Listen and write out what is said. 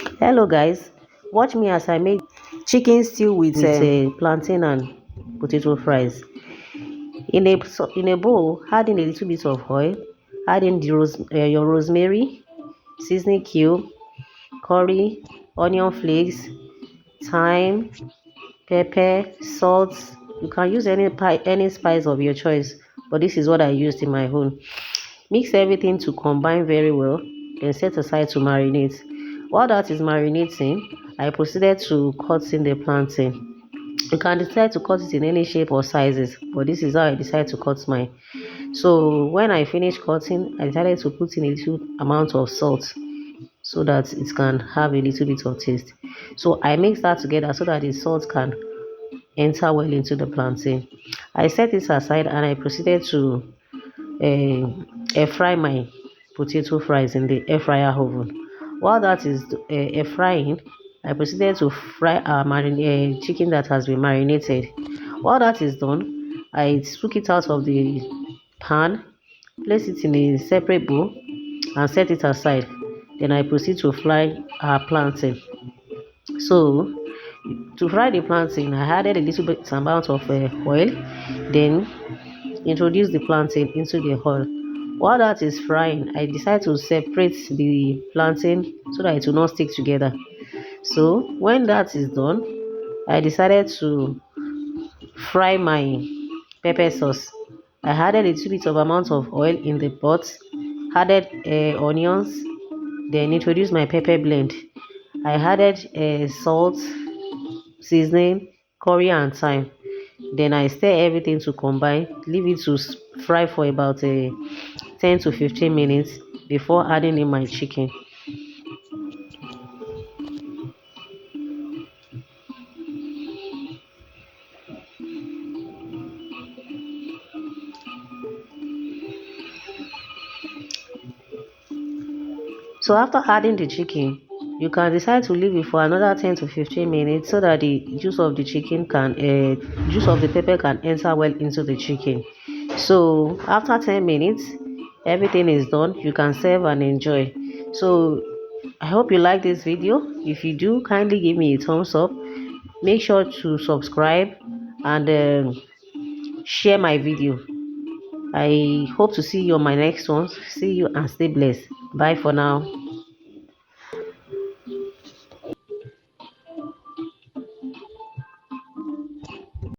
Hello guys, watch me as I make chicken stew with plantain and potato fries. In a bowl, add in a little bit of oil, add in your rosemary, seasoning cube, curry, onion flakes, thyme, pepper, salt. You can use any spice of your choice, but this is what I used in my own. Mix everything to combine very well, then set aside to marinate. While that is marinating, I proceeded to cut in the plantain. You can decide to cut it in any shape or sizes, but this is how I decided to cut mine. So when I finished cutting, I decided to put in a little amount of salt so that it can have a little bit of taste. So I mix that together so that the salt can enter well into the plantain. I set it aside and I proceeded to air fry my potato fries in the air fryer oven. While that is air frying, I proceeded to fry our chicken that has been marinated. While that is done, I took it out of the pan, place it in a separate bowl, and set it aside. Then I proceed to fry our plantain. So to fry the plantain, I added a little bit amount of oil, then introduce the plantain into the oil. While that is frying, I decide to separate the plantain so that it will not stick together. So when that is done, I decided to fry my pepper sauce. I added a little bit of amount of oil in the pot, added onions, then introduced my pepper blend. I added salt, seasoning, curry and thyme. Then I stir everything to combine, leave it to fry for about 10 to 15 minutes before adding in my chicken. So after adding the chicken, you can decide to leave it for another 10 to 15 minutes so that the juice of the pepper can enter well into the chicken. So after 10 minutes, everything is done. You can serve and enjoy. So I hope you like this video. If you do, kindly give me a thumbs up. Make sure to subscribe and share my video. I hope to see you on my next one. See you and stay blessed. Bye for now.